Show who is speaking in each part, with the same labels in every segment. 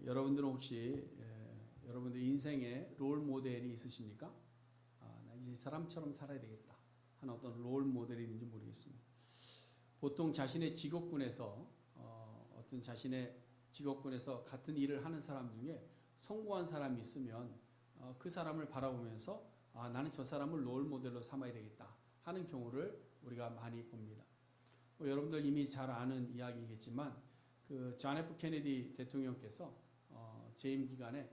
Speaker 1: 여러분들은 혹시 여러분들 인생에 롤 모델이 있으십니까? 나 이 사람처럼 살아야 되겠다 하는 어떤 롤 모델이 있는지 모르겠습니다. 보통 자신의 직업군에서 어떤 자신의 직업군에서 같은 일을 하는 사람 중에 성공한 사람이 있으면 그 사람을 바라보면서 나는 저 사람을 롤 모델로 삼아야 되겠다 하는 경우를 우리가 많이 봅니다. 여러분들 이미 잘 아는 이야기겠지만 그 존 F 케네디 대통령께서 재임 기간에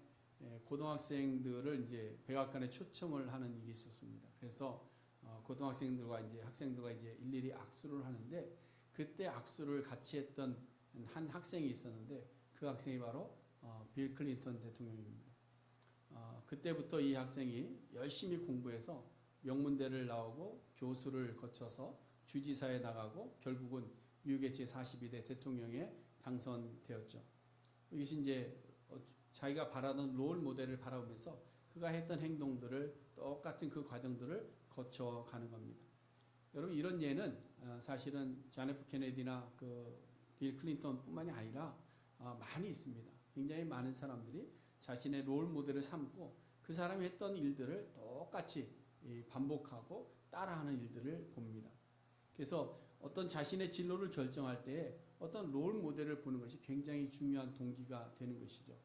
Speaker 1: 고등학생들을 이제 백악관에 초청을 하는 일이 있었습니다. 그래서 고등학생들과 이제 학생들과 이제 일일이 악수를 하는데 그때 악수를 같이 했던 한 학생이 있었는데 그 학생이 바로 빌 클린턴 대통령입니다. 그때부터 이 학생이 열심히 공부해서 명문대를 나오고 교수를 거쳐서 주지사에 나가고 결국은 미국의 제42대 대통령에 당선되었죠. 이것이 이제 자기가 바라던 롤 모델을 바라보면서 그가 했던 행동들을 똑같은 그 과정들을 거쳐가는 겁니다. 여러분 이런 예는 사실은 존 F 케네디나 그 빌 클린턴 뿐만이 아니라 많이 있습니다. 굉장히 많은 사람들이 자신의 롤 모델을 삼고 그 사람이 했던 일들을 똑같이 반복하고 따라하는 일들을 봅니다. 그래서 어떤 자신의 진로를 결정할 때 어떤 롤 모델을 보는 것이 굉장히 중요한 동기가 되는 것이죠.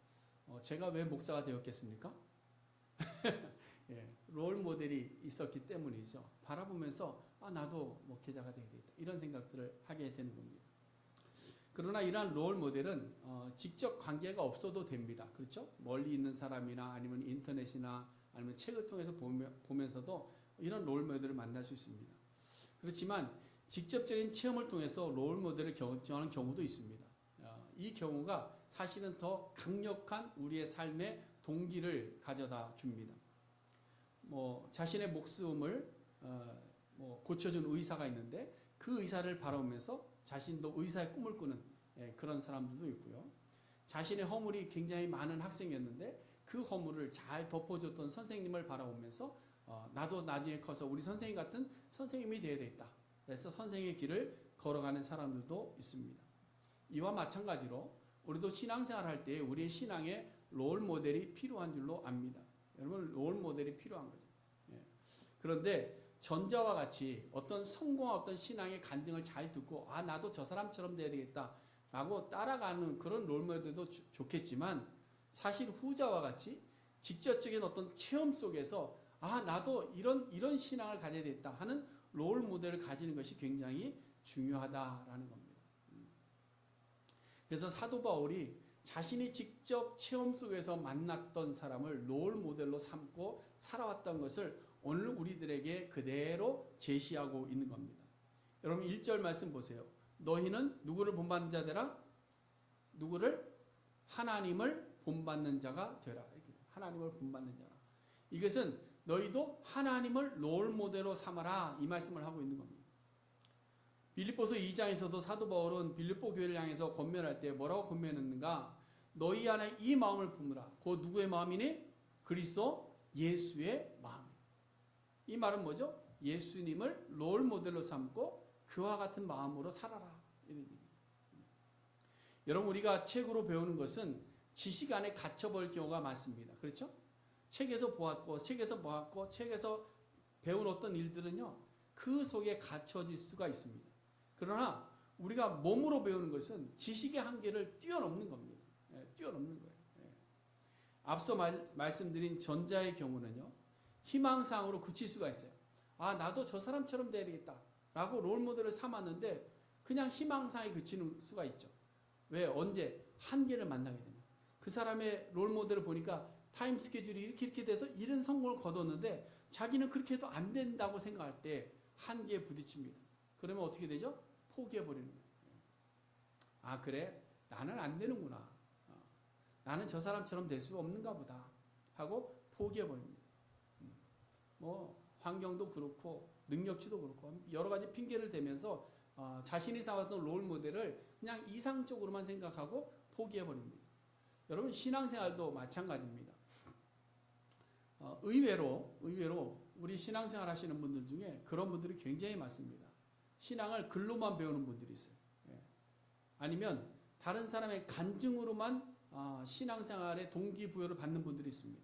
Speaker 1: 제가 왜 목사가 되었겠습니까? 예, 롤 모델이 있었기 때문이죠. 바라보면서 나도 목회자가 되게 되겠다 이런 생각들을 하게 되는 겁니다. 그러나 이러한 롤 모델은 직접 관계가 없어도 됩니다. 그렇죠? 멀리 있는 사람이나 아니면 인터넷이나 아니면 책을 통해서 보면서도 이런 롤 모델을 만날 수 있습니다. 그렇지만 직접적인 체험을 통해서 롤 모델을 결정하는 경우도 있습니다. 이 경우가 사실은 더 강력한 우리의 삶의 동기를 가져다 줍니다. 자신의 목숨을 고쳐준 의사가 있는데 그 의사를 바라보면서 자신도 의사의 꿈을 꾸는 그런 사람들도 있고요. 자신의 허물이 굉장히 많은 학생이었는데 그 허물을 잘 덮어줬던 선생님을 바라보면서 나도 나중에 커서 우리 선생님 같은 선생님이 되어야 되겠다. 그래서 선생의 길을 걸어가는 사람들도 있습니다. 이와 마찬가지로 우리도 신앙생활 할 때 우리의 신앙에 롤 모델이 필요한 줄로 압니다. 여러분 롤 모델이 필요한 거죠. 그런데 전자와 같이 어떤 성공한 어떤 신앙의 간증을 잘 듣고 나도 저 사람처럼 돼야 되겠다 라고 따라가는 그런 롤 모델도 좋겠지만 사실 후자와 같이 직접적인 어떤 체험 속에서 나도 이런 신앙을 가져야 되겠다 하는 롤 모델을 가지는 것이 굉장히 중요하다라는 겁니다. 그래서 사도 바울이 자신이 직접 체험 속에서 만났던 사람을 롤 모델로 삼고 살아왔던 것을 오늘 우리들에게 그대로 제시하고 있는 겁니다. 여러분 1절 말씀 보세요. 너희는 누구를 본받는 자 되라? 누구를? 하나님을 본받는 자가 되라. 하나님을 본받는 자라. 이것은 너희도 하나님을 롤 모델로 삼아라 이 말씀을 하고 있는 겁니다. 빌립보서 2장에서도 사도 바울은 빌립보 교회를 향해서 권면할 때 뭐라고 권면했는가? 너희 안에 이 마음을 품으라. 그 누구의 마음이니? 그리스도 예수의 마음이다. 이 말은 뭐죠? 예수님을 롤 모델로 삼고 그와 같은 마음으로 살아라. 이런 얘기입니다. 여러분 우리가 책으로 배우는 것은 지식 안에 갇혀버릴 경우가 많습니다. 그렇죠? 책에서 보았고 책에서 배운 어떤 일들은요 그 속에 갇혀질 수가 있습니다. 그러나 우리가 몸으로 배우는 것은 지식의 한계를 뛰어넘는 겁니다. 뛰어넘는 거예요. 앞서 말씀드린 전자의 경우는요 희망사항으로 그칠 수가 있어요. 나도 저 사람처럼 돼야 되겠다 라고 롤 모델을 삼았는데 그냥 희망사항에 그치는 수가 있죠. 왜? 언제? 한계를 만나게 되면 그 사람의 롤 모델을 보니까 타임 스케줄이 이렇게 돼서 이런 성공을 거뒀는데 자기는 그렇게 해도 안 된다고 생각할 때 한계에 부딪힙니다. 그러면 어떻게 되죠? 포기해버리는 거예요. 그래? 나는 안 되는구나. 나는 저 사람처럼 될 수 없는가 보다 하고 포기해버립니다. 환경도 그렇고 능력치도 그렇고 여러 가지 핑계를 대면서 자신이 쌓았던 롤 모델을 그냥 이상적으로만 생각하고 포기해버립니다. 여러분 신앙생활도 마찬가지입니다. 의외로 우리 신앙생활 하시는 분들 중에 그런 분들이 굉장히 많습니다. 신앙을 글로만 배우는 분들이 있어요. 아니면 다른 사람의 간증으로만 신앙생활의 동기부여를 받는 분들이 있습니다.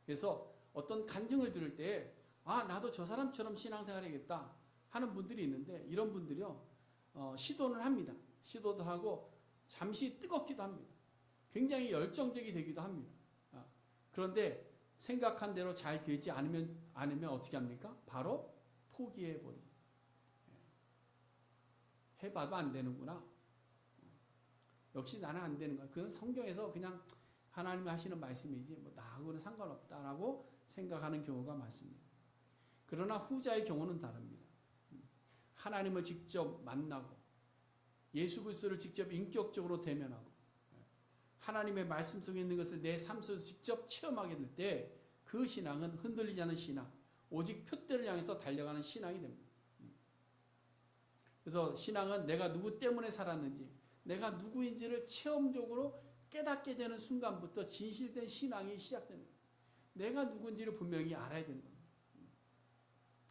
Speaker 1: 그래서 어떤 간증을 들을 때 나도 저 사람처럼 신앙생활 해야겠다 하는 분들이 있는데, 이런 분들이요 시도는 합니다. 시도도 하고 잠시 뜨겁기도 합니다. 굉장히 열정적이 되기도 합니다. 그런데 생각한 대로 잘 되지 않으면 어떻게 합니까? 바로 포기해버리죠. 해봐도 안 되는구나. 역시 나는 안 되는 거야. 그건 성경에서 그냥 하나님이 하시는 말씀이지 뭐 나하고는 상관없다라고 생각하는 경우가 많습니다. 그러나 후자의 경우는 다릅니다. 하나님을 직접 만나고 예수 그리스도를 직접 인격적으로 대면하고 하나님의 말씀 속에 있는 것을 내 삶 속에서 직접 체험하게 될 때 그 신앙은 흔들리지 않은 신앙, 오직 표대를 향해서 달려가는 신앙이 됩니다. 그래서 신앙은 내가 누구 때문에 살았는지, 내가 누구인지를 체험적으로 깨닫게 되는 순간부터 진실된 신앙이 시작되는 거예요. 내가 누군지를 분명히 알아야 되는 겁니다.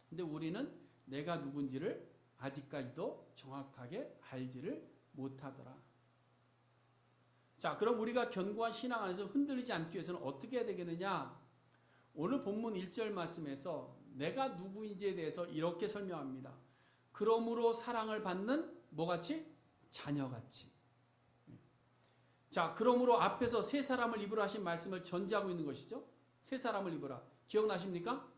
Speaker 1: 근데 우리는 내가 누군지를 아직까지도 정확하게 알지를 못하더라. 자, 그럼 우리가 견고한 신앙 안에서 흔들리지 않기 위해서는 어떻게 해야 되겠느냐? 오늘 본문 1절 말씀에서 내가 누구인지에 대해서 이렇게 설명합니다. 그러므로 사랑을 받는 뭐같이? 자녀같이. 자, 그러므로 앞에서 새 사람을 입으라 하신 말씀을 전제하고 있는 것이죠. 새 사람을 입으라. 기억나십니까?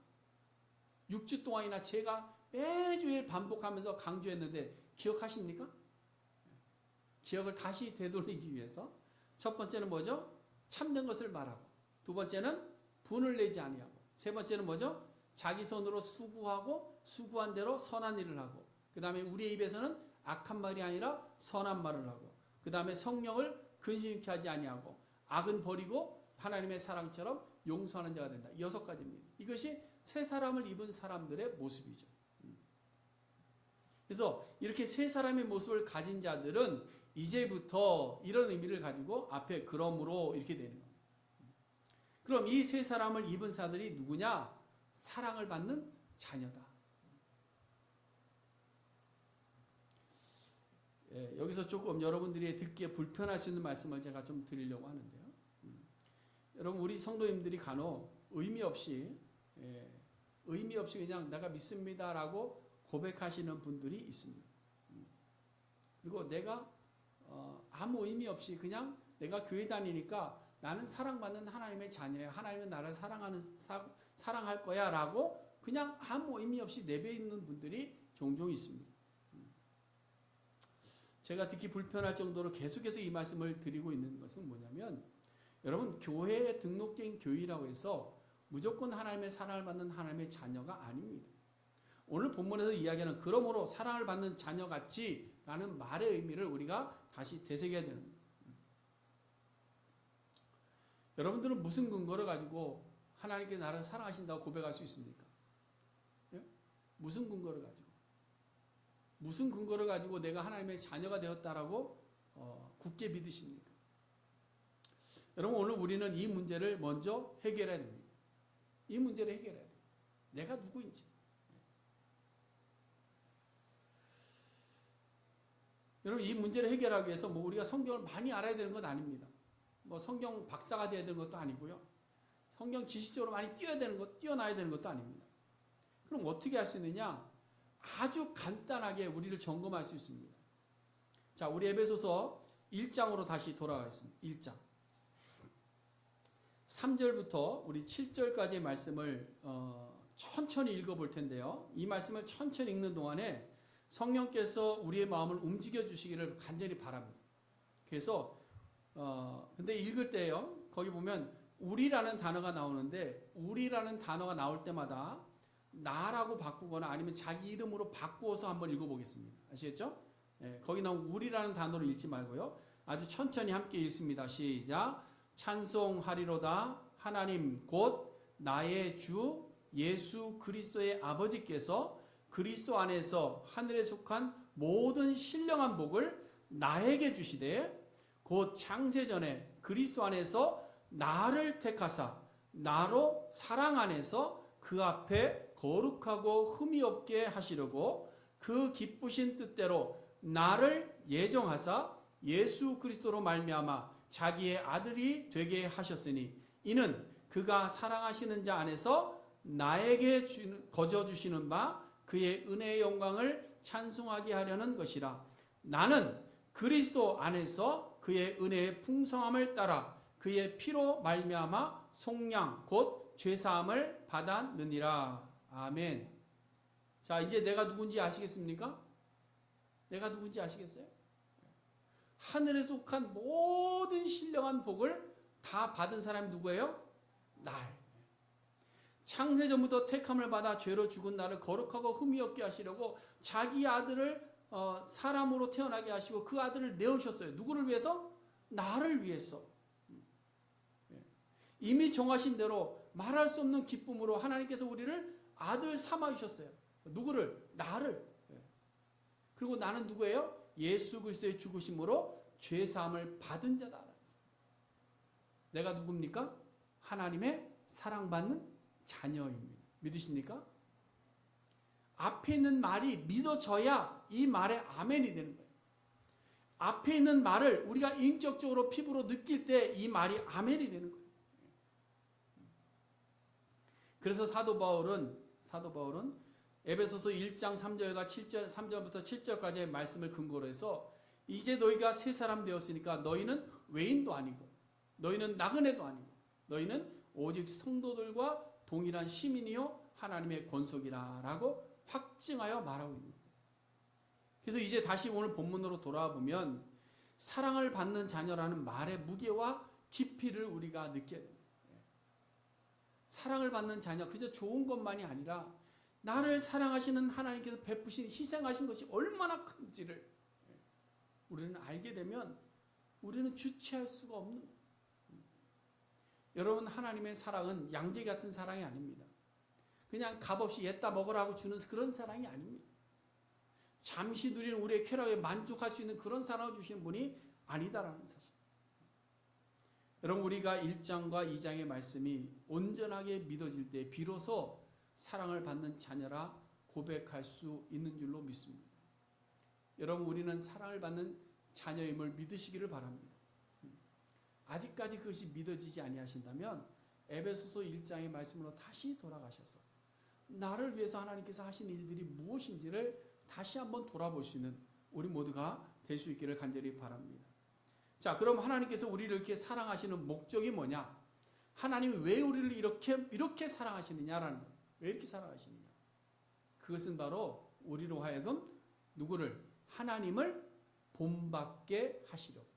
Speaker 1: 6주 동안이나 제가 매주일 반복하면서 강조했는데 기억하십니까? 기억을 다시 되돌리기 위해서 첫 번째는 뭐죠? 참된 것을 말하고, 두 번째는 분을 내지 아니하고, 세 번째는 뭐죠? 자기 손으로 수고하고 수고한 대로 선한 일을 하고, 그 다음에 우리의 입에서는 악한 말이 아니라 선한 말을 하고, 그 다음에 성령을 근심케 하지 아니하고, 악은 버리고 하나님의 사랑처럼 용서하는 자가 된다. 6가지입니다. 이것이 새 사람을 입은 사람들의 모습이죠. 그래서 이렇게 새 사람의 모습을 가진 자들은 이제부터 이런 의미를 가지고 앞에 그러므로 이렇게 되는 겁니다. 그럼 이 새 사람을 입은 자들이 누구냐? 사랑을 받는 자녀다. 여기서 조금 여러분들이 듣기에 불편할 수 있는 말씀을 제가 좀 드리려고 하는데요. 여러분, 우리 성도님들이 간혹 의미 없이 그냥 내가 믿습니다라고 고백하시는 분들이 있습니다. 그리고 내가 아무 의미 없이 그냥 내가 교회 다니니까 나는 사랑받는 하나님의 자녀야, 하나님은 나를 사랑할 거야 라고 그냥 아무 의미 없이 내배있는 분들이 종종 있습니다. 제가 듣기 불편할 정도로 계속해서 이 말씀을 드리고 있는 것은 뭐냐면, 여러분, 교회에 등록된 교회라고 해서 무조건 하나님의 사랑을 받는 하나님의 자녀가 아닙니다. 오늘 본문에서 이야기하는 그러므로 사랑을 받는 자녀같이 라는 말의 의미를 우리가 다시 되새겨야 됩니다. 여러분들은 무슨 근거를 가지고 하나님께 나를 사랑하신다고 고백할 수 있습니까? 예? 무슨 근거를 가지고? 무슨 근거를 가지고 내가 하나님의 자녀가 되었다라고 굳게 믿으십니까? 여러분, 오늘 우리는 이 문제를 먼저 해결해야 됩니다. 이 문제를 해결해야 돼요. 내가 누구인지. 여러분, 이 문제를 해결하기 위해서 우리가 성경을 많이 알아야 되는 건 아닙니다. 성경 박사가 되어야 되는 것도 아니고요. 성경 지식적으로 많이 뛰어나야 되는 것도 아닙니다. 그럼 어떻게 할 수 있느냐? 아주 간단하게 우리를 점검할 수 있습니다. 자, 우리 에베소서 1장으로 다시 돌아가겠습니다. 1장. 3절부터 우리 7절까지의 말씀을 천천히 읽어볼 텐데요. 이 말씀을 천천히 읽는 동안에 성령께서 우리의 마음을 움직여 주시기를 간절히 바랍니다. 그래서 근데 읽을 때요, 거기 보면 우리라는 단어가 나오는데, 우리라는 단어가 나올 때마다 나라고 바꾸거나 아니면 자기 이름으로 바꾸어서 한번 읽어보겠습니다. 아시겠죠? 거기 나온 우리라는 단어로 읽지 말고요, 아주 천천히 함께 읽습니다. 시작. 찬송하리로다 하나님 곧 나의 주 예수 그리스도의 아버지께서 그리스도 안에서 하늘에 속한 모든 신령한 복을 나에게 주시되 곧 창세전에 그리스도 안에서 나를 택하사 나로 사랑 안에서 그 앞에 거룩하고 흠이 없게 하시려고 그 기쁘신 뜻대로 나를 예정하사 예수 그리스도로 말미암아 자기의 아들이 되게 하셨으니 이는 그가 사랑하시는 자 안에서 나에게 거저 주시는 바 그의 은혜의 영광을 찬송하게 하려는 것이라. 나는 그리스도 안에서 그의 은혜의 풍성함을 따라 그의 피로 말미암아 속량 곧 죄사함을 받았느니라. 아멘. 자, 이제 내가 누군지 아시겠습니까? 내가 누군지 아시겠어요? 하늘에 속한 모든 신령한 복을 다 받은 사람이 누구예요? 날. 창세전부터 택함을 받아 죄로 죽은 나를 거룩하고 흠이 없게 하시려고 자기 아들을 사람으로 태어나게 하시고 그 아들을 내어주셨어요. 누구를 위해서? 나를 위해서. 이미 정하신 대로 말할 수 없는 기쁨으로 하나님께서 우리를 아들 삼아주셨어요. 누구를? 나를. 그리고 나는 누구예요? 예수 그리스도의 죽으심으로 죄사함을 받은 자다. 내가 누굽니까? 하나님의 사랑받는 자녀입니다. 믿으십니까? 앞에 있는 말이 믿어져야 이 말에 아멘이 되는 거예요. 앞에 있는 말을 우리가 인격적으로 피부로 느낄 때 이 말이 아멘이 되는 거예요. 그래서 사도 바울은 에베소서 1장 3절과 7절, 3절부터 7절까지의 말씀을 근거로 해서 이제 너희가 새 사람 되었으니까 너희는 외인도 아니고 너희는 나그네도 아니고 너희는 오직 성도들과 동일한 시민이요 하나님의 권속이라 라고 확증하여 말하고 있는 거예요. 그래서 이제 다시 오늘 본문으로 돌아와 보면 사랑을 받는 자녀라는 말의 무게와 깊이를 우리가 느껴야 됩니다. 사랑을 받는 자녀, 그저 좋은 것만이 아니라 나를 사랑하시는 하나님께서 베푸신 희생하신 것이 얼마나 큰지를 우리는 알게 되면 우리는 주체할 수가 없는 거예요. 여러분, 하나님의 사랑은 양재 같은 사랑이 아닙니다. 그냥 값없이 옛다 먹으라고 주는 그런 사랑이 아닙니다. 잠시 누리는 우리의 쾌락에 만족할 수 있는 그런 사랑을 주시는 분이 아니다라는 사실. 여러분, 우리가 1장과 2장의 말씀이 온전하게 믿어질 때 비로소 사랑을 받는 자녀라 고백할 수 있는 줄로 믿습니다. 여러분, 우리는 사랑을 받는 자녀임을 믿으시기를 바랍니다. 아직까지 그것이 믿어지지 아니하신다면 에베소서 1장의 말씀으로 다시 돌아가셔서 나를 위해서 하나님께서 하신 일들이 무엇인지를 다시 한번 돌아볼 수 있는 우리 모두가 될 수 있기를 간절히 바랍니다. 자, 그럼 하나님께서 우리를 이렇게 사랑하시는 목적이 뭐냐? 하나님이 왜 우리를 이렇게 사랑하시느냐라는 거예요. 왜 이렇게 사랑하시느냐? 그것은 바로 우리로 하여금 누구를? 하나님을 본받게 하시려고.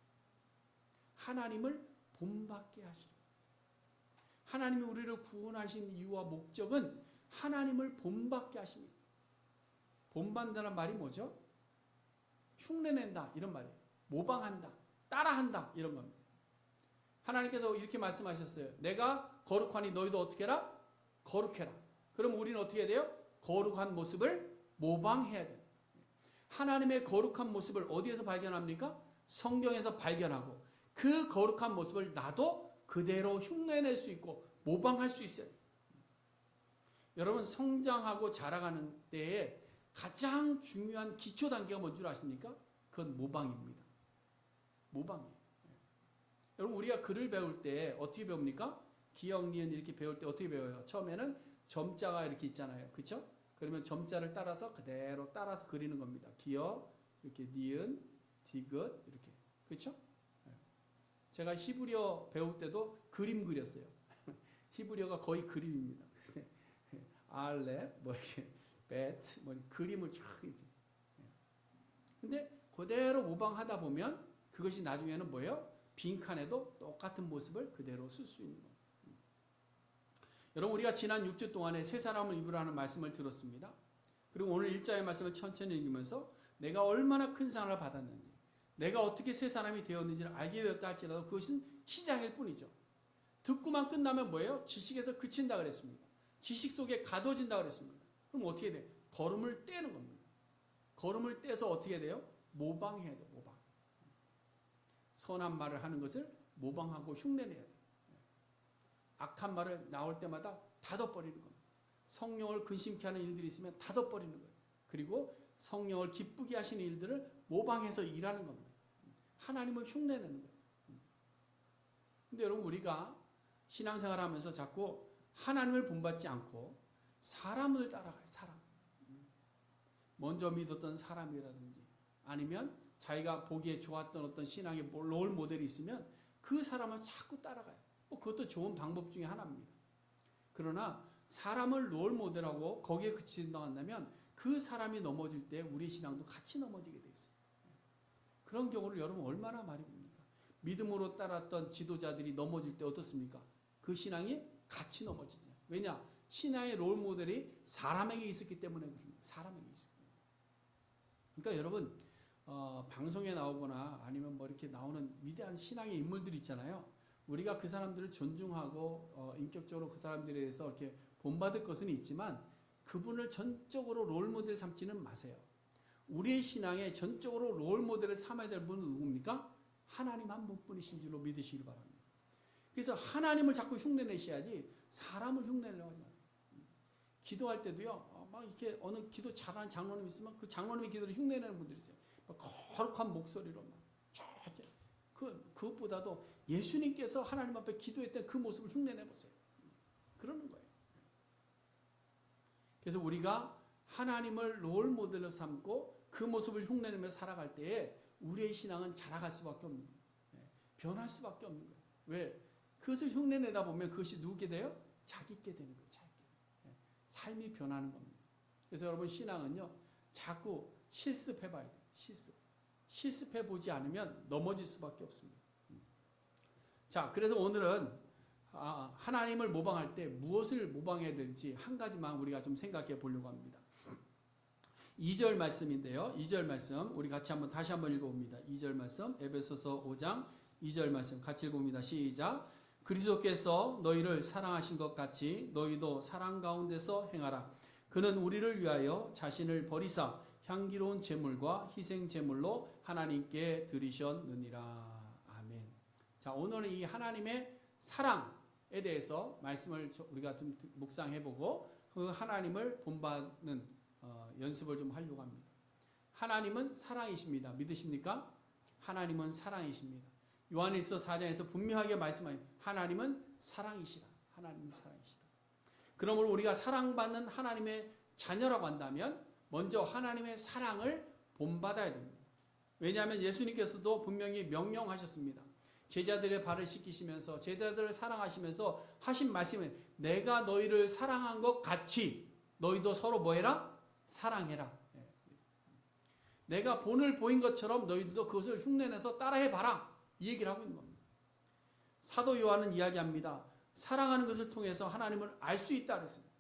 Speaker 1: 하나님을 본받게 하시려고. 하나님이 우리를 구원하신 이유와 목적은 하나님을 본받게 하십니다. 본받는다는 말이 뭐죠? 흉내낸다 이런 말이에요. 모방한다, 따라한다 이런 겁니다. 하나님께서 이렇게 말씀하셨어요. 내가 거룩하니 너희도 어떻게 해라? 거룩해라. 그럼 우리는 어떻게 해야 돼요? 거룩한 모습을 모방해야 돼요. 하나님의 거룩한 모습을 어디에서 발견합니까? 성경에서 발견하고 그 거룩한 모습을 나도 그대로 흉내낼 수 있고 모방할 수 있어요. 여러분, 성장하고 자라가는 때에 가장 중요한 기초 단계가 뭔 줄 아십니까? 그건 모방입니다. 모방이에요. 여러분, 우리가 글을 배울 때 어떻게 배웁니까? 기역, 니은 이렇게 배울 때 어떻게 배워요? 처음에는 점자가 이렇게 있잖아요. 그렇죠? 그러면 점자를 따라서 그대로 따라서 그리는 겁니다. 기역, 이렇게 니은, 디귿 이렇게. 그렇죠? 제가 히브리어 배울 때도 그림 그렸어요. 히브리어가 거의 그림입니다. 알렙, 뭐 이렇게 베트, 뭐 그림을 쫙 이렇게. 근데 그대로 모방하다 보면 그것이 나중에는 뭐예요? 빈칸에도 똑같은 모습을 그대로 쓸 수 있는 겁니다. 여러분, 우리가 지난 6주 동안에 새 사람을 입으라는 말씀을 들었습니다. 그리고 오늘 1장의 말씀을 천천히 읽으면서 내가 얼마나 큰 사랑을 받았는지, 내가 어떻게 새 사람이 되었는지를 알게 되었다 할지라도 그것은 시작일 뿐이죠. 듣고만 끝나면 뭐예요? 지식에서 그친다 그랬습니다. 지식 속에 가둬진다 그랬습니다. 그럼 어떻게 돼요? 걸음을 떼는 겁니다. 걸음을 떼서 어떻게 돼요? 모방해야 돼요. 모방. 선한 말을 하는 것을 모방하고 흉내내야 돼요. 악한 말을 나올 때마다 닫아버리는 겁니다. 성령을 근심케 하는 일들이 있으면 닫아버리는 거예요. 그리고 성령을 기쁘게 하시는 일들을 모방해서 일하는 겁니다. 하나님을 흉내내는 거예요. 근데 여러분 우리가 신앙생활 하면서 자꾸 하나님을 본받지 않고 사람을 따라가요. 사람. 먼저 믿었던 사람이라든지 아니면 자기가 보기에 좋았던 어떤 신앙의 롤 모델이 있으면 그 사람을 자꾸 따라가요. 뭐 그것도 좋은 방법 중에 하나입니다. 그러나 사람을 롤 모델하고 거기에 그치다 한다면 그 사람이 넘어질 때 우리 신앙도 같이 넘어지게 돼 있어요. 그런 경우를 여러분 얼마나 많이 봅니까? 믿음으로 따랐던 지도자들이 넘어질 때 어떻습니까? 그 신앙이 같이 넘어지죠. 왜냐? 신앙의 롤 모델이 사람에게 있었기 때문에 그렇습니다. 사람에게 있었기 때문에. 그러니까 여러분 방송에 나오거나 아니면 뭐 이렇게 나오는 위대한 신앙의 인물들 있잖아요. 우리가 그 사람들을 존중하고 인격적으로 그 사람들에 대해서 이렇게 본받을 것은 있지만 그분을 전적으로 롤 모델 삼지는 마세요. 우리의 신앙에 전적으로 롤 모델을 삼아야 될 분은 누굽니까? 하나님 한 분뿐이신 줄로 믿으시길 바랍니다. 그래서 하나님을 자꾸 흉내내셔야지 사람을 흉내내려고 하지 마세요. 기도할 때도요, 막 이렇게 어느 기도 잘하는 장로님 있으면 그 장로님의 기도를 흉내내는 분들이 있어요. 막 거룩한 목소리로 막 그것보다도 예수님께서 하나님 앞에 기도했던 그 모습을 흉내내 보세요. 그러는 거예요. 그래서 우리가 하나님을 롤 모델로 삼고 그 모습을 흉내내며 살아갈 때에 우리의 신앙은 자라갈 수밖에 없는 거예요. 변할 수밖에 없는 거예요. 왜? 그것을 흉내내다 보면 그것이 누구게 돼요? 자기께 되는 거예요. 자기께. 삶이 변하는 겁니다. 그래서 여러분 신앙은요, 자꾸 실습해봐야 돼요. 실습해보지 않으면 넘어질 수밖에 없습니다. 자, 그래서 오늘은 하나님을 모방할 때 무엇을 모방해야 될지 한 가지만 우리가 좀 생각해 보려고 합니다. 2절 말씀인데요. 2절 말씀 우리 같이 다시 한번 읽어봅니다. 2절 말씀 에베소서 5장 2절 말씀 같이 읽어봅니다. 시작. 그리스도께서 너희를 사랑하신 것 같이 너희도 사랑 가운데서 행하라. 그는 우리를 위하여 자신을 버리사 향기로운 제물과 희생 제물로 하나님께 드리셨느니라. 아멘. 자, 오늘은 이 하나님의 사랑에 대해서 말씀을 우리가 좀 묵상해보고 그 하나님을 본받는 연습을 좀 하려고 합니다. 하나님은 사랑이십니다. 믿으십니까? 하나님은 사랑이십니다. 요한일서 4장에서 분명하게 말씀하여 하나님은 사랑이시라. 하나님은 사랑이시라. 그러므로 우리가 사랑받는 하나님의 자녀라고 한다면 먼저 하나님의 사랑을 본받아야 됩니다. 왜냐하면 예수님께서도 분명히 명령하셨습니다. 제자들의 발을 씻기시면서 제자들을 사랑하시면서 하신 말씀은 내가 너희를 사랑한 것 같이 너희도 서로 뭐해라? 사랑해라. 내가 본을 보인 것처럼 너희들도 그것을 흉내내서 따라해봐라. 이 얘기를 하고 있는 겁니다. 사도 요한은 이야기합니다. 사랑하는 것을 통해서 하나님을 알 수 있다 그랬습니다.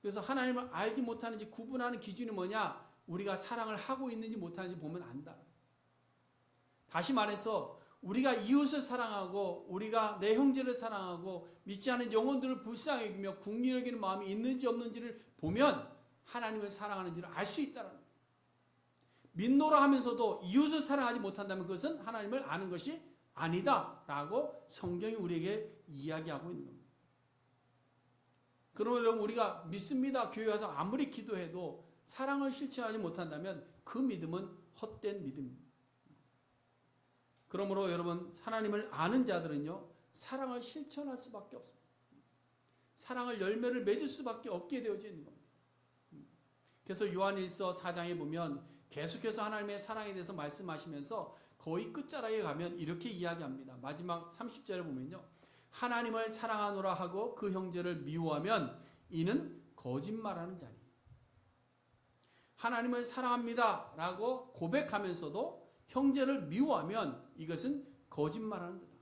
Speaker 1: 그래서 하나님을 알지 못하는지 구분하는 기준이 뭐냐? 우리가 사랑을 하고 있는지 못하는지 보면 안다. 다시 말해서 우리가 이웃을 사랑하고 우리가 내 형제를 사랑하고 믿지 않은 영혼들을 불쌍히 여기며 긍휼히 여기는 마음이 있는지 없는지를 보면 하나님을 사랑하는지를 알 수 있다는 거예요. 믿노라 하면서도 이웃을 사랑하지 못한다면 그것은 하나님을 아는 것이 아니다라고 성경이 우리에게 이야기하고 있는 겁니다. 그러면 우리가 믿습니다. 교회 와서 아무리 기도해도 사랑을 실천하지 못한다면 그 믿음은 헛된 믿음입니다. 그러므로 여러분 하나님을 아는 자들은요 사랑을 실천할 수밖에 없습니다. 사랑을 열매를 맺을 수밖에 없게 되어져 있는 겁니다. 그래서 요한일서 4장에 보면 계속해서 하나님의 사랑에 대해서 말씀하시면서 거의 끝자락에 가면 이렇게 이야기합니다. 마지막 30절에 보면요. 하나님을 사랑하노라 하고 그 형제를 미워하면 이는 거짓말하는 자니. 하나님을 사랑합니다 라고 고백하면서도 형제를 미워하면 이것은 거짓말하는 자다.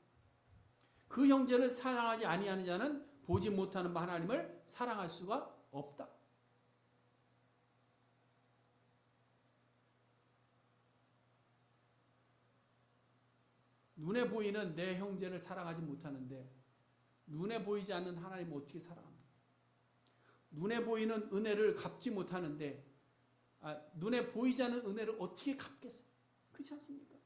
Speaker 1: 그 형제를 사랑하지 아니하는 자는 보지 못하는 바 하나님을 사랑할 수가 없다. 눈에 보이는 내 형제를 사랑하지 못하는데 눈에 보이지 않는 하나님을 어떻게 사랑합니까? 눈에 보이는 은혜를 갚지 못하는데 눈에 보이지 않는 은혜를 어떻게 갚겠어요? 그렇지 않습니까?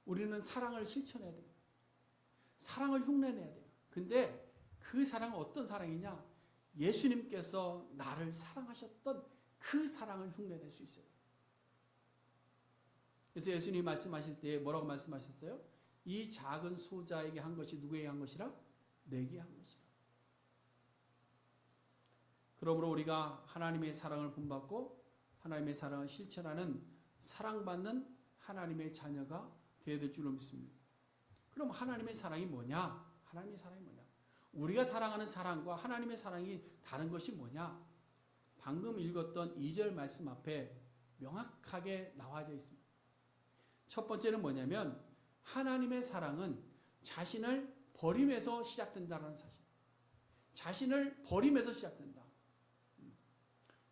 Speaker 1: 우리는 사랑을 실천해야 됩니다. 사랑을 흉내내야 돼요. 근데 그 사랑은 어떤 사랑이냐? 예수님께서 나를 사랑하셨던 그 사랑을 흉내낼 수 있어요. 그래서 예수님이 말씀하실 때 뭐라고 말씀하셨어요? 이 작은 소자에게 한 것이 누구에게 한 것이라? 내게 한 것이라. 그러므로 우리가 하나님의 사랑을 본받고 하나님의 사랑을 실천하는 사랑받는 하나님의 자녀가 되어야 될 줄로 믿습니다. 그럼 하나님의 사랑이 뭐냐? 하나님의 사랑이 뭐냐? 우리가 사랑하는 사랑과 하나님의 사랑이 다른 것이 뭐냐? 방금 읽었던 2절 말씀 앞에 명확하게 나와져 있습니다. 첫 번째는 뭐냐면 하나님의 사랑은 자신을 버림에서 시작된다는 사실. 자신을 버림에서 시작된다.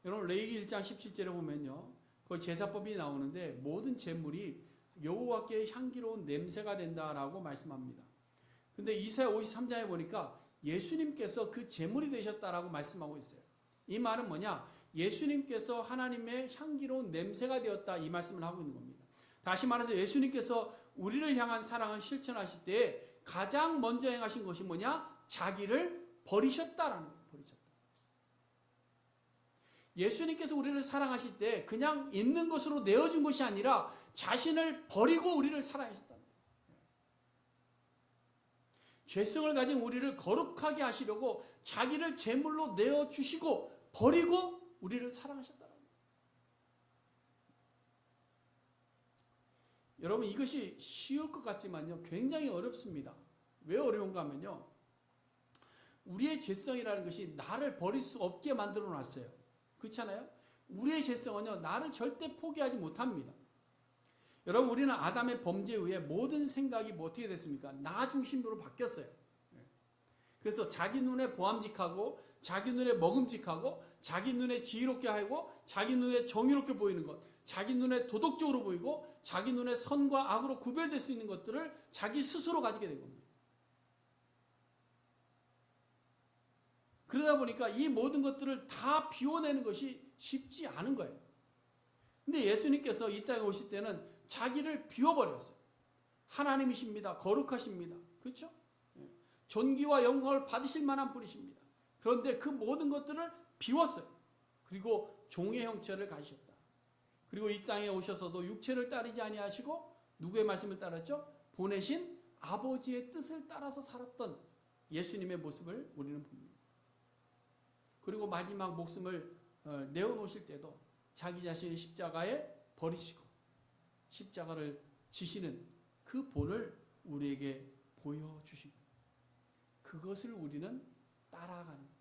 Speaker 1: 여러분 레위기 1장 17절에 보면요. 그 제사법이 나오는데 모든 제물이 여호와께 향기로운 냄새가 된다라고 말씀합니다. 근데 이사야 53장에 보니까 예수님께서 그 제물이 되셨다라고 말씀하고 있어요. 이 말은 뭐냐? 예수님께서 하나님의 향기로운 냄새가 되었다 이 말씀을 하고 있는 겁니다. 다시 말해서 예수님께서 우리를 향한 사랑을 실천하실 때 가장 먼저 행하신 것이 뭐냐? 자기를 버리셨다라는 거예요. 버리셨다. 예수님께서 우리를 사랑하실 때 그냥 있는 것으로 내어준 것이 아니라 자신을 버리고 우리를 사랑하셨다는 거예요. 죄성을 가진 우리를 거룩하게 하시려고 자기를 제물로 내어주시고 버리고 우리를 사랑하셨다는 거예요. 여러분 이것이 쉬울 것 같지만요. 굉장히 어렵습니다. 왜 어려운가 하면요. 우리의 죄성이라는 것이 나를 버릴 수 없게 만들어 놨어요. 그렇잖아요? 우리의 죄성은요. 나를 절대 포기하지 못합니다. 여러분 우리는 아담의 범죄에 의해 모든 생각이 뭐 어떻게 됐습니까? 나 중심으로 바뀌었어요. 그래서 자기 눈에 보암직하고 자기 눈에 먹음직하고 자기 눈에 지혜롭게 하고 자기 눈에 정의롭게 보이는 것, 자기 눈에 도덕적으로 보이고 자기 눈에 선과 악으로 구별될 수 있는 것들을 자기 스스로 가지게 된 겁니다. 그러다 보니까 이 모든 것들을 다 비워내는 것이 쉽지 않은 거예요. 근데 예수님께서 이 땅에 오실 때는 자기를 비워버렸어요. 하나님이십니다. 거룩하십니다. 그렇죠? 존귀와 영광을 받으실 만한 분이십니다. 그런데 그 모든 것들을 비웠어요. 그리고 종의 형체를 가지셨다. 그리고 이 땅에 오셔서도 육체를 따르지 아니하시고 누구의 말씀을 따랐죠? 보내신 아버지의 뜻을 따라서 살았던 예수님의 모습을 우리는 봅니다. 그리고 마지막 목숨을 내어놓으실 때도 자기 자신의 십자가에 버리시고 십자가를 지시는 그 본을 우리에게 보여주시고 그것을 우리는 따라가는 겁니다.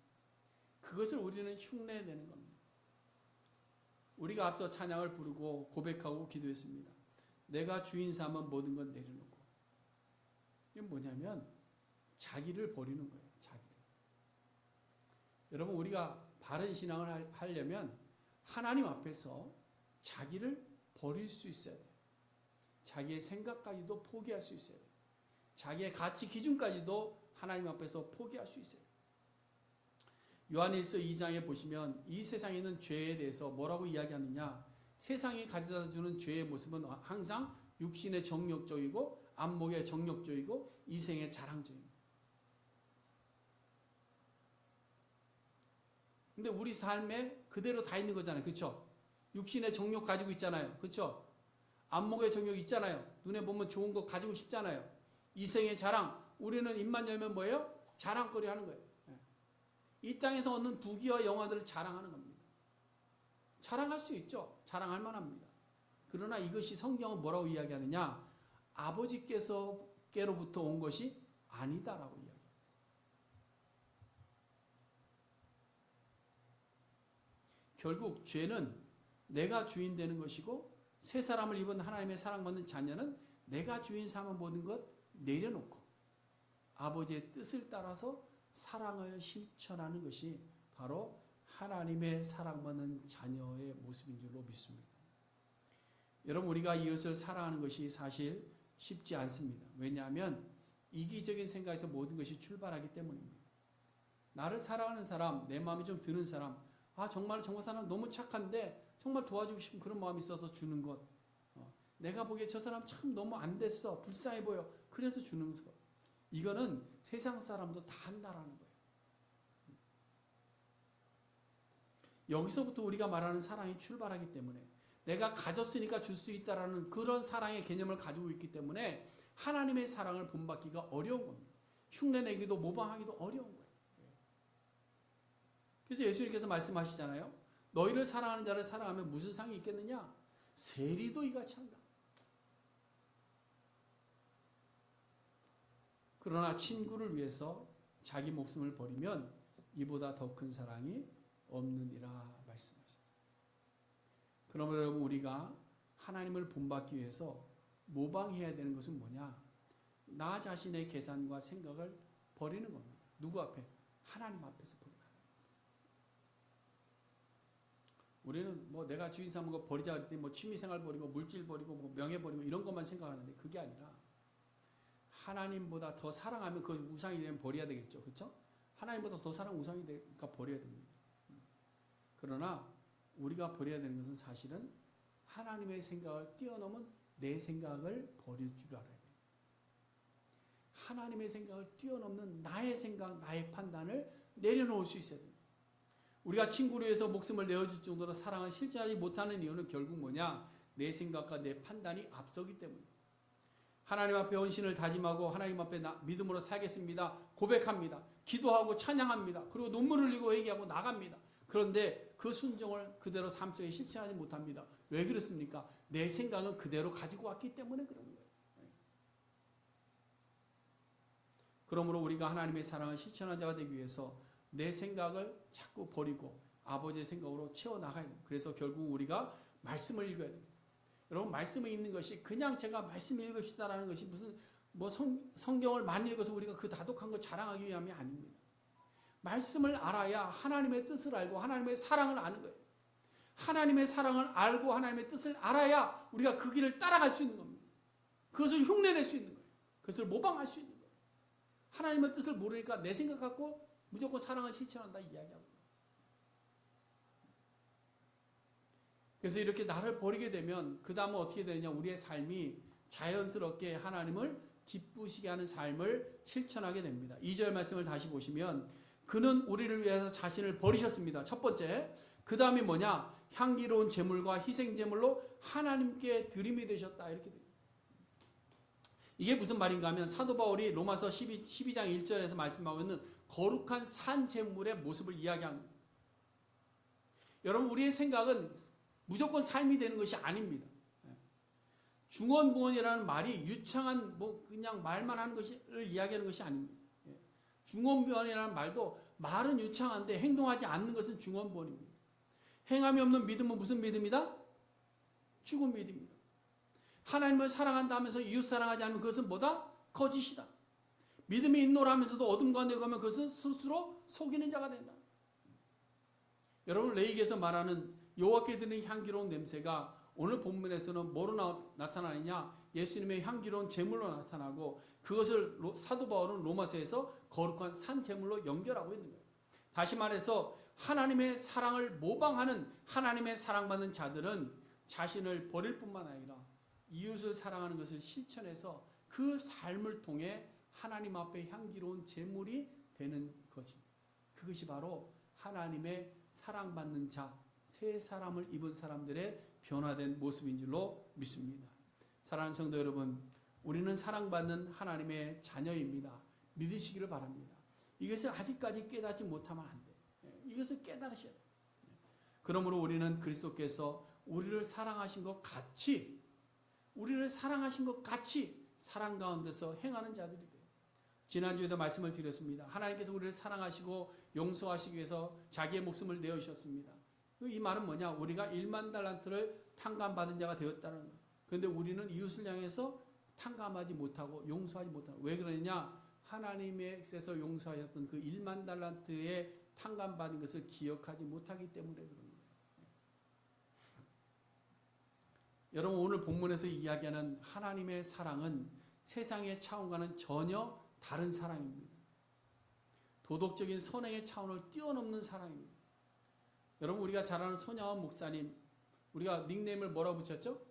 Speaker 1: 그것을 우리는 흉내내는 겁니다. 우리가 앞서 찬양을 부르고 고백하고 기도했습니다. 내가 주인 삼은 모든 건 내려놓고. 이게 뭐냐면 자기를 버리는 거예요. 자기를. 여러분 우리가 바른 신앙을 하려면 하나님 앞에서 자기를 버릴 수 있어야 돼요. 자기의 생각까지도 포기할 수 있어야 돼요. 자기의 가치 기준까지도 하나님 앞에서 포기할 수 있어요. 요한일서 2장에 보시면 이 세상에 있는 죄에 대해서 뭐라고 이야기하느냐? 세상이 가져다주는 죄의 모습은 항상 육신의 정욕적이고 안목의 정욕적이고 이생의 자랑적입니다. 근데 우리 삶에 그대로 다 있는 거잖아요. 그렇죠? 육신의 정욕 가지고 있잖아요. 그렇죠? 안목의 정욕 있잖아요. 눈에 보면 좋은 거 가지고 싶잖아요. 이생의 자랑. 우리는 입만 열면 뭐예요? 자랑거리 하는 거예요. 이 땅에서 얻는 부귀와 영화들을 자랑하는 겁니다. 자랑할 수 있죠. 자랑할 만합니다. 그러나 이것이 성경은 뭐라고 이야기하느냐? 아버지께로부터 온 것이 아니다라고 이야기합니다. 결국 죄는 내가 주인 되는 것이고 새 사람을 입은 하나님의 사랑받는 자녀는 내가 주인 삼은 모든 것 내려놓고 아버지의 뜻을 따라서 사랑을 실천하는 것이 바로 하나님의 사랑받는 자녀의 모습인 줄로 믿습니다. 여러분 우리가 이웃을 사랑하는 것이 사실 쉽지 않습니다. 왜냐하면 이기적인 생각에서 모든 것이 출발하기 때문입니다. 나를 사랑하는 사람, 내 마음이 좀 드는 사람, 정말 사람 너무 착한데 정말 도와주고 싶은 그런 마음이 있어서 주는 것. 내가 보기에 저 사람 참 너무 안 됐어. 불쌍해 보여. 그래서 주는 것. 이거는 세상 사람도 다 한다라는 거예요. 여기서부터 우리가 말하는 사랑이 출발하기 때문에 내가 가졌으니까 줄 수 있다라는 그런 사랑의 개념을 가지고 있기 때문에 하나님의 사랑을 본받기가 어려운 겁니다. 흉내내기도 모방하기도 어려운 거예요. 그래서 예수님께서 말씀하시잖아요. 너희를 사랑하는 자를 사랑하면 무슨 상이 있겠느냐? 세리도 이같이 한다. 그러나 친구를 위해서 자기 목숨을 버리면 이보다 더 큰 사랑이 없느니라 말씀하셨어요. 그러면 여러분, 우리가 하나님을 본받기 위해서 모방해야 되는 것은 뭐냐? 나 자신의 계산과 생각을 버리는 겁니다. 누구 앞에? 하나님 앞에서 버리는 거예요. 우리는 뭐 내가 주인 삼은 거 버리자 그랬더니 뭐 취미생활 버리고 물질 버리고 뭐 명예 버리고 이런 것만 생각하는데 그게 아니라 하나님보다 더 사랑하면 그 우상이 되면 버려야 되겠죠. 그렇죠? 하나님보다 더 사랑 우상이 되니까 버려야 됩니다. 그러나 우리가 버려야 되는 것은 사실은 하나님의 생각을 뛰어넘은 내 생각을 버릴 줄 알아야 돼요. 하나님의 생각을 뛰어넘는 나의 생각, 나의 판단을 내려놓을 수 있어야 돼요. 우리가 친구를 위해서 목숨을 내어줄 정도로 사랑을 실천하지 못하는 이유는 결국 뭐냐? 내 생각과 내 판단이 앞서기 때문이에요. 하나님 앞에 헌신을 다짐하고 하나님 앞에 믿음으로 살겠습니다. 고백합니다. 기도하고 찬양합니다. 그리고 눈물 흘리고 회개하고 나갑니다. 그런데 그 순종을 그대로 삶 속에 실천하지 못합니다. 왜 그렇습니까? 내 생각은 그대로 가지고 왔기 때문에 그러는 거예요. 그러므로 우리가 하나님의 사랑을 실천한 자가 되기 위해서 내 생각을 자꾸 버리고 아버지의 생각으로 채워나가야 돼요. 그래서 결국 우리가 말씀을 읽어야 돼요. 여러분, 말씀을 읽는 것이 그냥 제가 말씀을 읽읍시다라는 것이 무슨 뭐 성경을 많이 읽어서 우리가 그 다독한 거 자랑하기 위함이 아닙니다. 말씀을 알아야 하나님의 뜻을 알고 하나님의 사랑을 아는 거예요. 하나님의 사랑을 알고 하나님의 뜻을 알아야 우리가 그 길을 따라갈 수 있는 겁니다. 그것을 흉내낼 수 있는 거예요. 그것을 모방할 수 있는 거예요. 하나님의 뜻을 모르니까 내 생각 갖고 무조건 사랑을 실천한다 이야기하고. 그래서 이렇게 나를 버리게 되면 그 다음은 어떻게 되느냐? 우리의 삶이 자연스럽게 하나님을 기쁘시게 하는 삶을 실천하게 됩니다. 2절 말씀을 다시 보시면 그는 우리를 위해서 자신을 버리셨습니다. 첫 번째. 그 다음이 뭐냐? 향기로운 제물과 희생제물로 하나님께 드림이 되셨다. 이렇게 돼요. 이게 무슨 말인가 하면 사도 바울이 로마서 12장 1절에서 말씀하고 있는 거룩한 산 제물의 모습을 이야기합니다. 여러분, 우리의 생각은 무조건 삶이 되는 것이 아닙니다. 중언부언이라는 말이 유창한 뭐 그냥 말만 하는 것을 이야기하는 것이 아닙니다. 중언부언이라는 말도 말은 유창한데 행동하지 않는 것은 중언부언입니다. 행함이 없는 믿음은 무슨 믿음이다? 죽은 믿음입니다. 하나님을 사랑한다 하면서 이웃 사랑하지 않으면 그것은 뭐다? 거짓이다. 믿음이 있노라 하면서도 어둠 가운데 가면 그것은 스스로 속이는 자가 된다. 여러분, 레위기에서 말하는 여호와께 드리는 향기로운 냄새가 오늘 본문에서는 뭐로 나타나느냐? 예수님의 향기로운 제물로 나타나고 그것을 사도 바울은 로마서에서 거룩한 산 제물로 연결하고 있는 거예요. 다시 말해서 하나님의 사랑을 모방하는 하나님의 사랑받는 자들은 자신을 버릴 뿐만 아니라 이웃을 사랑하는 것을 실천해서 그 삶을 통해 하나님 앞에 향기로운 제물이 되는 것입니다. 그것이 바로 하나님의 사랑받는 자, 새 사람을 입은 사람들의 변화된 모습인 줄로 믿습니다. 사랑하는 성도 여러분, 우리는 사랑받는 하나님의 자녀입니다. 믿으시기를 바랍니다. 이것을 아직까지 깨닫지 못하면 안 돼요. 이것을 깨달으셔야 돼요. 그러므로 우리는 그리스도께서 우리를 사랑하신 것 같이 사랑 가운데서 행하는 자들이 돼요. 지난주에도 말씀을 드렸습니다. 하나님께서 우리를 사랑하시고 용서하시기 위해서 자기의 목숨을 내어주셨습니다. 이 말은 뭐냐? 우리가 1만 달란트를 탕감받은 자가 되었다는 거예요. 그런데 우리는 이웃을 향해서 탕감하지 못하고 용서하지 못하고, 왜 그러느냐? 하나님께서 용서하셨던 그 1만 달란트의 탕감받은 것을 기억하지 못하기 때문에 그런 거예요. 여러분, 오늘 본문에서 이야기하는 하나님의 사랑은 세상의 차원과는 전혀 다른 사랑입니다. 도덕적인 선행의 차원을 뛰어넘는 사랑입니다. 여러분, 우리가 잘 아는 손양원 목사님, 우리가 닉네임을 뭐라고 붙였죠?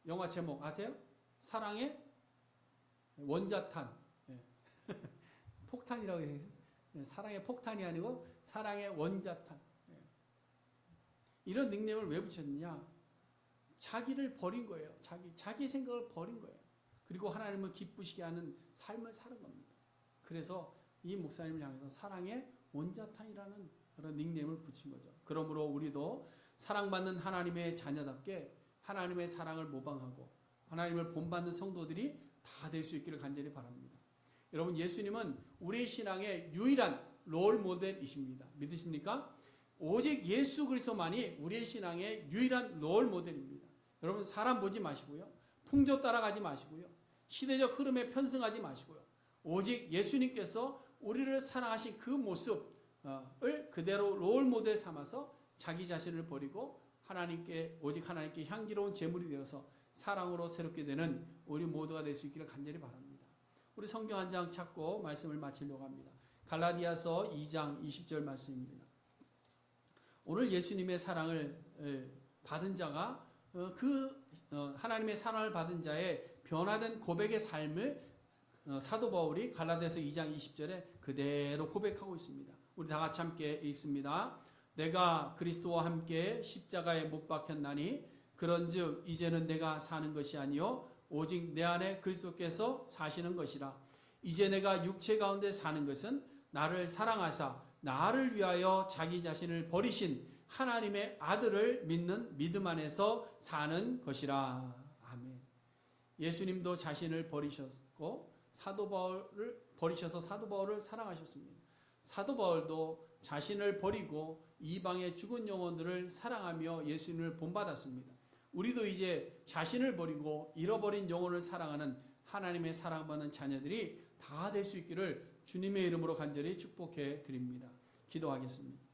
Speaker 1: 영화 제목 아세요? 사랑의 원자탄. 폭탄이라고 해요. 사랑의 폭탄이 아니고 사랑의 원자탄. 이런 닉네임을 왜 붙였느냐? 자기를 버린 거예요. 자기 생각을 버린 거예요. 그리고 하나님을 기쁘시게 하는 삶을 사는 겁니다. 그래서 이 목사님을 향해서 사랑의 온자탄이라는 그런 닉네임을 붙인 거죠. 그러므로 우리도 사랑받는 하나님의 자녀답게 하나님의 사랑을 모방하고 하나님을 본받는 성도들이 다 될 수 있기를 간절히 바랍니다. 여러분, 예수님은 우리 신앙의 유일한 롤 모델이십니다. 믿으십니까? 오직 예수 그리스도만이 우리의 신앙의 유일한 롤 모델입니다. 여러분, 사람 보지 마시고요. 풍조 따라가지 마시고요. 시대적 흐름에 편승하지 마시고요. 오직 예수님께서 우리를 사랑하신 그 모습을 그대로 롤 모델 삼아서 자기 자신을 버리고 오직 하나님께 향기로운 제물이 되어서 사랑으로 새롭게 되는 우리 모두가 될 수 있기를 간절히 바랍니다. 우리 성경 한 장 찾고 말씀을 마치려고 합니다. 갈라디아서 2장 20절 말씀입니다. 오늘 예수님의 사랑을 받은 자가 하나님의 사랑을 받은 자의 변화된 고백의 삶을 사도 바울이 갈라디아서 2장 20절에 그대로 고백하고 있습니다. 우리 다 같이 함께 읽습니다. 내가 그리스도와 함께 십자가에 못 박혔나니 그런즉 이제는 내가 사는 것이 아니요 오직 내 안에 그리스도께서 사시는 것이라. 이제 내가 육체 가운데 사는 것은 나를 사랑하사 나를 위하여 자기 자신을 버리신 하나님의 아들을 믿는 믿음 안에서 사는 것이라. 아멘. 예수님도 자신을 버리셨고 사도 바울을 버리셔서 사도 바울을 사랑하셨습니다. 사도 바울도 자신을 버리고 이방의 죽은 영혼들을 사랑하며 예수님을 본받았습니다. 우리도 이제 자신을 버리고 잃어버린 영혼을 사랑하는 하나님의 사랑받는 자녀들이 다 될 수 있기를 주님의 이름으로 간절히 축복해 드립니다. 기도하겠습니다.